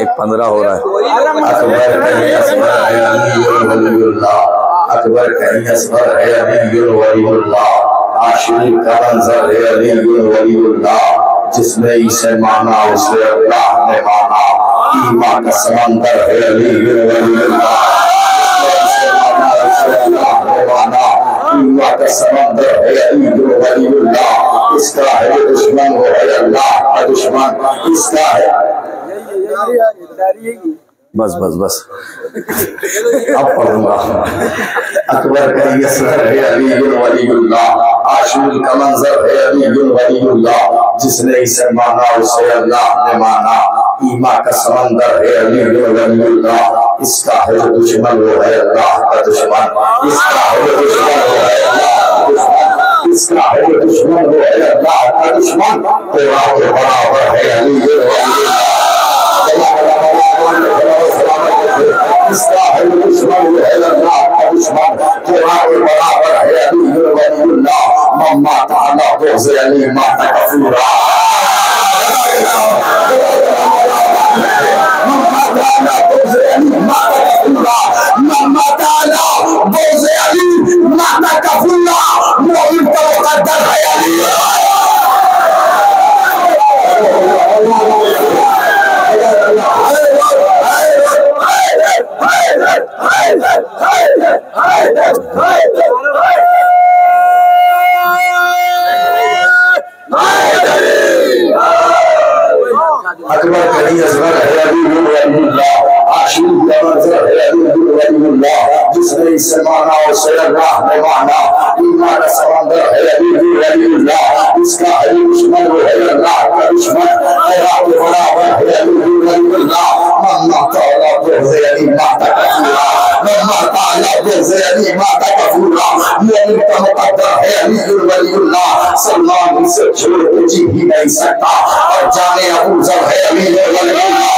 नहीं 15 हो रहा है। अकबर कहीं असगर है अलीयुल वलीयुल्लाह, अकबर कहीं असगर है अलीयुल वलीयुल्लाह, आशिक का मंजर है अलीयुल वलीयुल्लाह, जिसने इसे माना उसे अल्लाह ने माना, ईमान का समंदर है अलीयुल वलीयुल्लाह, का समंदर है अलीयुल वलीयुल्लाह, इसका है दुश्मन वो है अल्लाह का दुश्मन, इसका है। बस बस बस अब पढ़ूंगा। अकबर का असगर है अलीयुल वलीयुल्लाह, आशूर का मंजर है अलीयुल वलीयुल्लाह, जिसने इसे माना उसे अल्लाह ने माना, ईमान का समंदर है अलीयुल वलीयुल्लाह, इसका है दुश्मन वो है अल्लाह का दुश्मन, इसका है दुश्मन वो है अल्लाह का दुश्मन, इसका है दुश्मन वो है अल्लाह का दुश्मन, तेरा के बराबर है अलीयुल वलीयुल्लाह, इसका है दुश्मन वो है अल्लाह का दुश्मन, तेरा के बराबर है अलीयुल वलीयुल्लाह, मम्मा ताला बोझे अली माता कफूरा, मम्मा ताला बोझे अली माता कफूरा, मोमिन का मुकद्दर है अली। अकबर कहीं असगर है अलीयुल वलीयुल्लाह, आशिक का मंजर है अलीयुल वलीयुल्लाह, जिसने इसे माना उसे अल्लाह ने माना, ईमान का समंदर है अलीयुल वलीयुल्लाह, इसका है दुश्मन वो है अल्लाह का दुश्मन, तेरा के बराबर है अलीयुल वलीयुल्लाह, मम्मा ताला बोझे अली माता कफूरा, मम्मा ताला बोझे अली माता कफूरा, मोमिन का मुकद्दर है अलीयुल वलीयुल्लाह, सलमान इसे छोड़ के जी ही नहीं सकता, और जाने अबू जर है अलीयुल वलीयुल्लाह,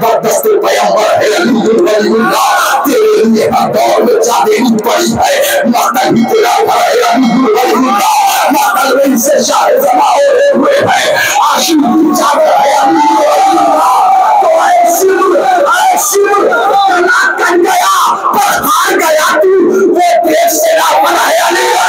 बदस्ते पैगंबर है अलीयुल वलीयुल्लाह, तेरे लिए हर दौर में चांदनी पड़ी है, माता ही तेरा घर है अलीयुल वलीयुल्लाह, माता में से शाहजहां ओढ़े हुए हैं, आशिक की चादर है अलीयुल वलीयुल्लाह, तो ऐसी ना कर गया पर हार गया तू, वो देश से ना बना है अलीयुल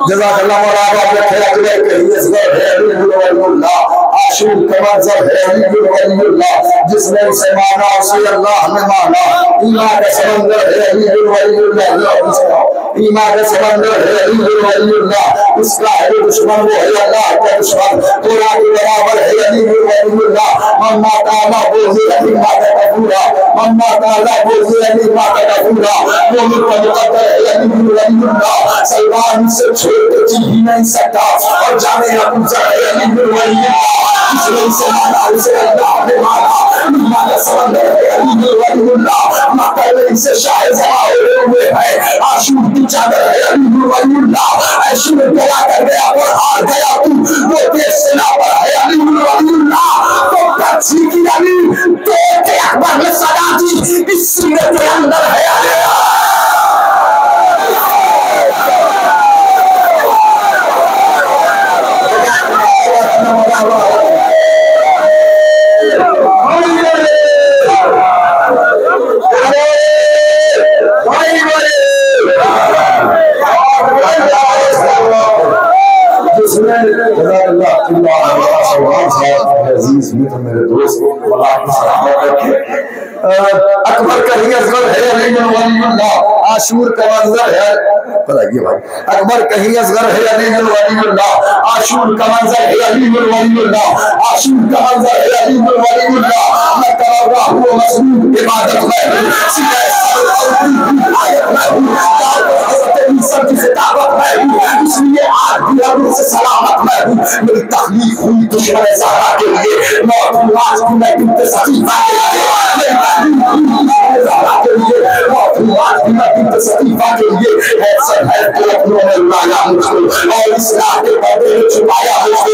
जज़ाकल्लाह मौलाना अकबर कहीं असगर है अलीयुल वलीयुल्लाह, आशिक का मंजर है अलीयुल वलीयुल्लाह, जिसने इसे माना उसे अल्लाह ने माना, ईमान का समंदर है अलीयुल वलीयुल्लाह, ईमान का समंदर है अलीयुल वलीयुल्लाह, इसका है दुश्मन वो है अल्लाह का दुश्मन, तेरा के बराबर है अलीयुल वलीयुल्लाह, मम्मा ताला बोझे अली माता कफूरा, मम्मा ताला बोझे अली माता कफूरा, मोमिन का मुकद्दर है अलीयुल वलीयुल्लाह, सलमान से छोड़ के जी ही नहीं सकता, और जाने अबू जर है अलीयुल वलीयुल्लाह, जिसने इसे माना उसे अल्लाह ने माना, ईमान का समंदर है अलीयुल वलीयुल्लाह, माता में इसे शाहजहां ओढ़े हुए हैं, आशिक की चादर है अलीयुल वलीयुल्लाह, ऐशी में गया कर गया और हार गया तू, वो देश से ना पर है अलीयुल वलीयुल्लाह, तो बच्ची की अली तो के अकबर ने सदा दी, इस सीने के अंदर है अली। मेरे दोस्त अकबर कहीं असगर है अलीयुल वलीयुल्लाह, आशूर का मंजर है, बताइए भाई, अकबर कहीं असगर है अलीयुल वलीयुल्लाह, आशूर का मंजर है अलीयुल वलीयुल्लाह, आशूर का मंजर है अलीयुल वलीयुल्लाह, मैं तरावा हुआ मसलूम इबादत में इसलिए आज भी से सलामत मैं हूँ, मेरी तकलीफ हुई दुश्मन ज़हरा के लिए, मौत आज भी मैं बिन्ते सकीफा के लिए, मेरी तकलीफ हुई दुश्मन ज़हरा के लिए, मौत आज भी बिन सकीफा के लिए सब है कि अपनों में लाया मुझको और इस्लाम के पर्दे में छुपाया मुझको,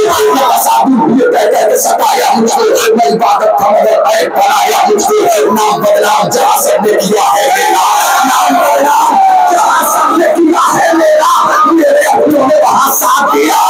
तसादुर हुए कह कह के सताया मुझको, मैं इबादत था मगर ऐब बनाया मुझको, नाम बदनाम जहाँ सबने किया है मेरा, नाम बदनाम जहाँ सबने किया है मेरा, मेरे अपनों ने वहाँ साथ दिया।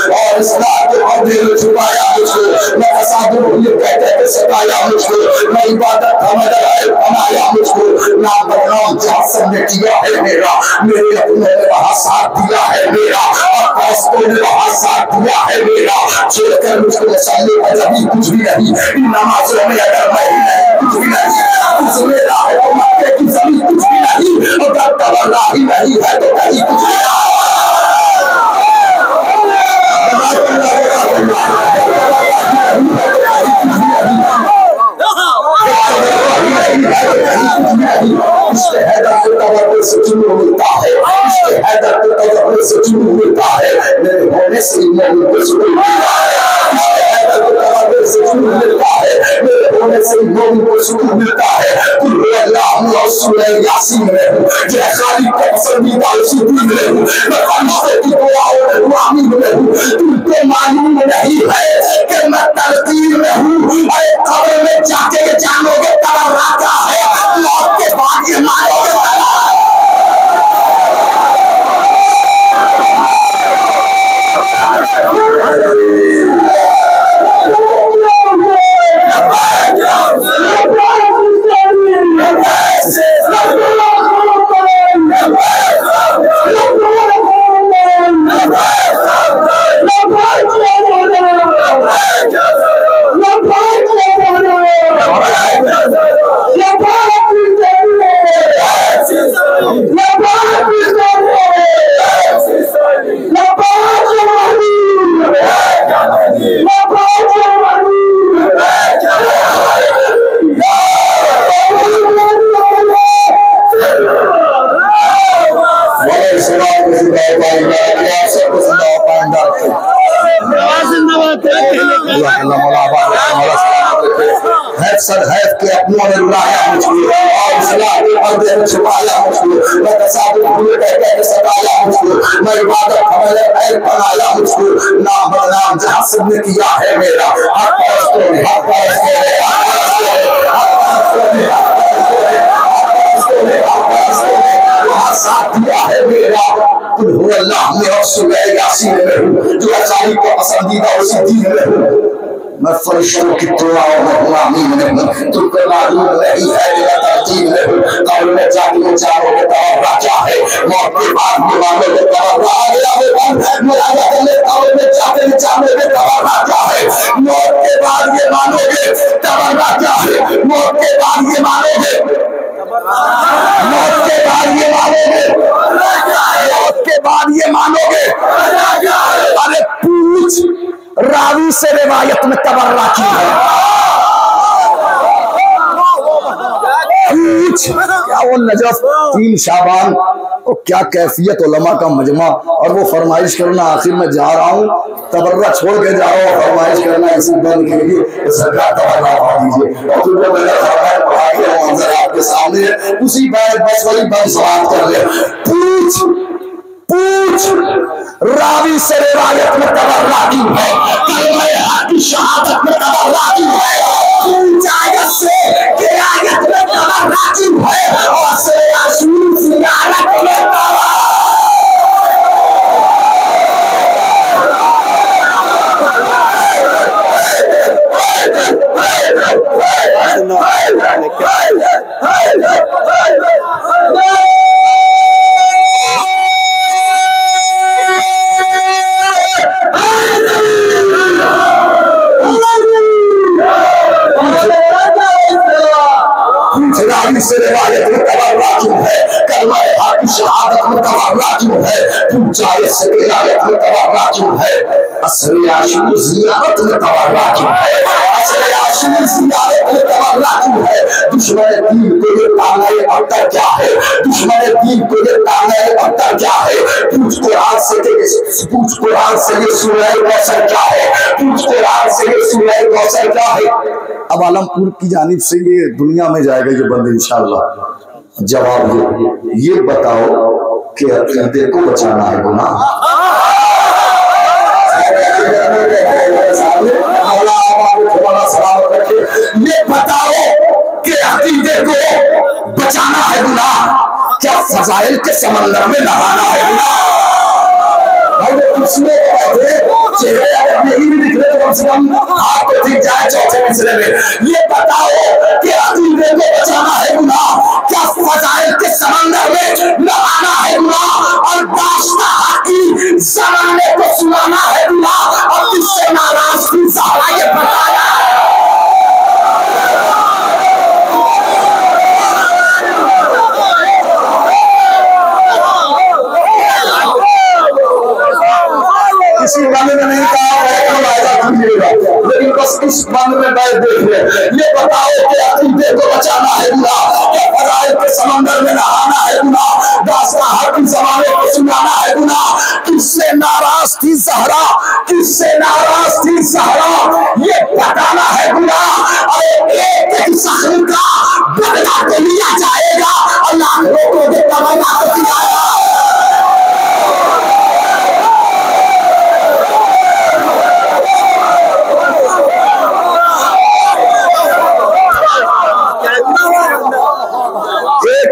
और इस्लाम के पर्दे में छुपाया मुझको, मैं तसादुर हुए कह कह के सताया मुझको, मैं इबादत था मगर ऐब बनाया मुझको, नाम बदनाम जहाँ सबने किया है मेरा, मेरे अपनों ने वहाँ साथ दिया है मेरा, और दोस्तों ने वहाँ साथ दिया है मेरा, छोड़कर मुझको मसाले अजभी कुछ भी नहीं, इन नमाजों में अगर मैं ही नहीं कुछ भी नहीं, कुछ मेरा है तो मक्के की जमीन कुछ भी नहीं, अगर तबर्रा ही नहीं है तो कहीं कुछ भी नहीं। इसके हैदर को तवज्जो से जुनून मिलता है, इसके हैदर को तवज्जो से जुनून मिलता है, मेरे होने से मोमिन को सुकून मिलता है, इसके हैदर को तवज्जो से जुनून मिलता है, मेरे होने से मोमिन को सुकून मिलता है। कुल अल्लाह और सूरह यासीन में हूँ, जो खालिक का पसंदीदा उसी दिन में हूँ, मैं फरिश्ते की दुआओं में हूँ, आमीन में हूँ, तुमको मालूम नहीं है कि मैं तलकीन में हूँ, अरे कब्र में जाके जानोगे तबर्रा क्या है, मौत के बाद ये मानोगे के अपनों ने रुलाया मुझको और इस्लाम के पर्दे में छुपाया मुझको, मैं तसादुर हुए कह कह के सताया मुझको, मैं इबादत था मगर ऐब बनाया मुझको, नाम बदनाम जहाँ सबने किया है मेरा, हक परस्तों ने साथ दिया है मेरा। कुल हु अल्लाह में और सूरह यासीन में हूँ, जो खालिक का पसंदीदा उसी दीन में हूँ, मैं फरिश्तों की दुआओं में हूँ, आमीन में हूँ, तुमको मालूम नहीं है कि मैं तरतीब में हूँ, कब्र में जाके जानोगे तबर्रा क्या है, मौत के बाद भी मानोगे तबर्रा आ गया बेटा, मेरा वतन कब्र में जाके जानोगे तबर्रा क्या है, मौत के बाद ये मानोगे तबर्रा क्या है, मौत के बाद ये मानोगे, मौत के बाद ये मानोगे, मौत के बाद ये मानोगे, अरे पूछ रावी से रिवायत में तबर्रा की है, क्या वो नजफ 3 शाबान को क्या कैफियत उलमा का मजमा, और वो फरमाइश करना आखिर में जा रहा हूँ, तबर्रा छोड़ के जा रहा हूँ, फरमाइश करना इसी बंद के लिए सरकार तबर्रा पढ़ा दीजिए, और जो मैंने फरमाया पढ़ा के मंजर आपके सामने है, उसी बात बस वही बंद सवाल कर ले, पूछ रावी से रिवायत में तबर्रा की है, कलमे हक की शहादत में तबर्रा की है, पूछ आयत से कि आयत में तबर्रा की है, और से आशूर सियारत में पूछ रावी से रिवायत में तबर्रा क्यों है, कलमा हक की शहादत में तबर्रा क्यों है, पूछ जायद से किरायत में तबर्रा क्यों है, असरे आशिक ज़ियारत में तबर्रा क्यों है, असरे आशिक ज़ियारत में तबर्रा क्यों है। दुश्मन दीन को ये ताने अख्तर क्या है, दुश्मन दीन को ये ताने अख्तर क्या है, पूछ कुरान से पूछ कुरान से ये सूरह कौसर क्या है, पूछ कुरान से ये सूरह कौसर क्या है। अब आलमपुर की जानिब से ये दुनिया में जाएगा ये बंदे इंशाअल्लाह। जवाब ये बताओ कि अकीदे को बचाना है गुनाह, ये बताओ कि अकीदे को बचाना है गुनाह, क्या फजाइल के समंदर में नहाना है गुनाह। चेहरे अगर नहीं भी दिख रहे तो कम से कम हाथ तो दिख जाए चौथे मिसरे में। ये बताओ कि अकीदे को बचाना है गुनाह, क्या फजाइल के समंदर में नहाना है गुनाह, और बादशाह की ज़माने को सुनाना है गुनाह, और किससे नाराज थी ज़हरा ये बताया। किसी बंद में नहीं कहा लेकिन बस इस बंद में बैठ देख ले। ये बताओ कि अकीदे को बचाना है गुनाह, क्या फजाइल के समंदर में नहाना है गुनाह, बादशाह की ज़माने को सुनाना है गुनाह, किससे नाराज थी ज़हरा, किससे नाराज थी ज़हरा ये बताना है गुनाह। अरे एक ज़ख्म का बदला तो लिया जाएगा, अल्लाह रोकोगे तमन्ना तो किया।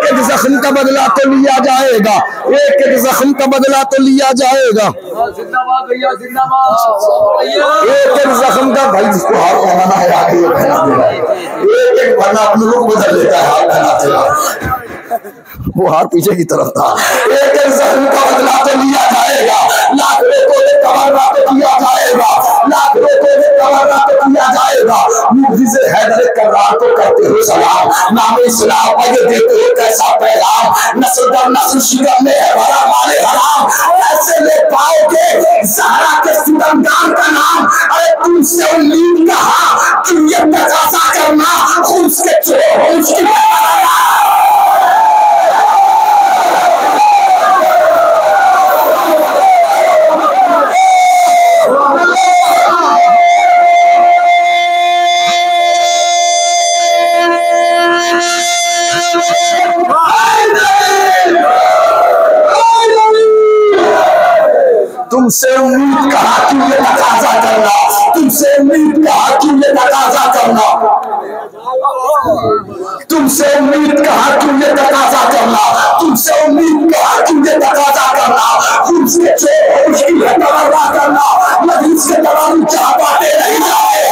एक जख्म का बदला तो लिया जाएगा, एक एक जख्म का बदला तो लिया जाएगा। एक एक जख्म का भाई जिसको हाथ पहनाना है आगे ये पहना देगा, एक एक वरना अपने लोग बदल लेता है हाथ पहनाते हुए, वो हाथ पीछे की तरफ था। एक एक जख्म का बदला तो लिया जाएगा, लाख लोगों ने तमन्ना तो किया जाएगा, लाख लोगों ने तमन्ना तो किया जाएगा। मुअज़्ज़िज़ हैदर कर्रार को करते हो सलाम, नाम इस्लाम पर देते हो कैसा पैगाम, नस्ल दर नस्ल शिगर में है भरा माले हराम, कैसे ले पाओगे ज़हरा के सुगंधान का नाम। अरे तुमसे उम्मीद कहा कि ये तकाज़ा करना खुद के चोर हो उसकी तुमसे उम्मीद कहा कि ये तकाज़ा करना, तुमसे उम्मीद कहा कि ये तकाज़ा करना, तुमसे उम्मीद कहा कि ये तकाज़ा करना, तुमसे उम्मीद कहा कि ये तकाज़ा करना, तुमसे जो मुश्किल है तवर्रा करना, मरीज के दवाई चाह पाते नहीं जाते,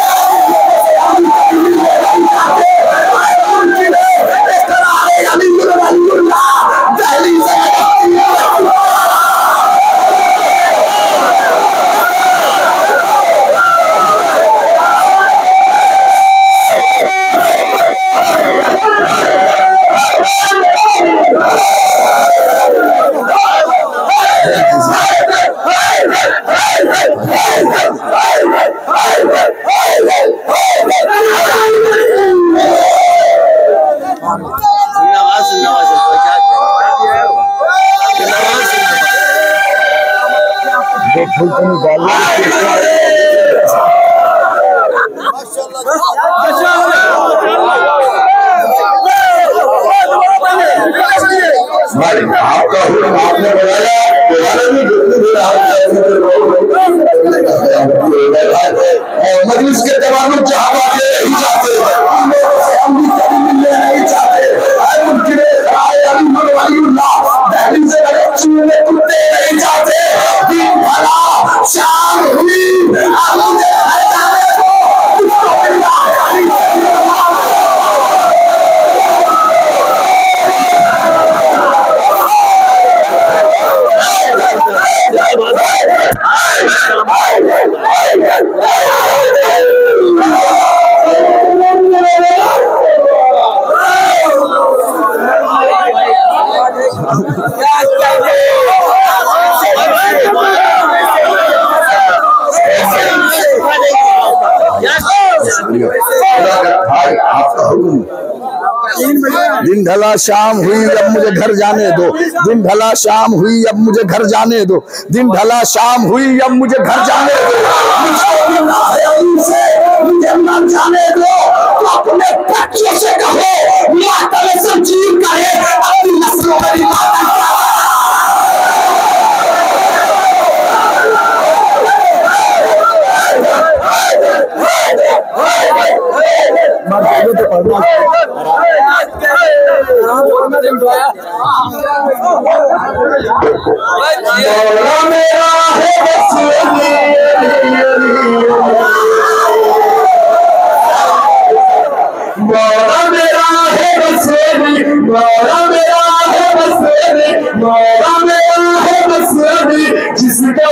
मजलिस के दबाव जहाँ बातें नहीं जाते हम भी कभी मिलने नहीं चाहते, चूहे कुत्ते नहीं जाते, दिन भला शाम हुई दिन ढला शाम हुई अब मुझे घर जाने दो, दिन ढला शाम हुई अब मुझे घर जाने दो, दिन ढला शाम हुई अब मुझे घर जाने दो, मुझे मर जाने दो। तो अपने बच्चों से कहो माता में संजीव कहे अपनी नस्लों में जिसका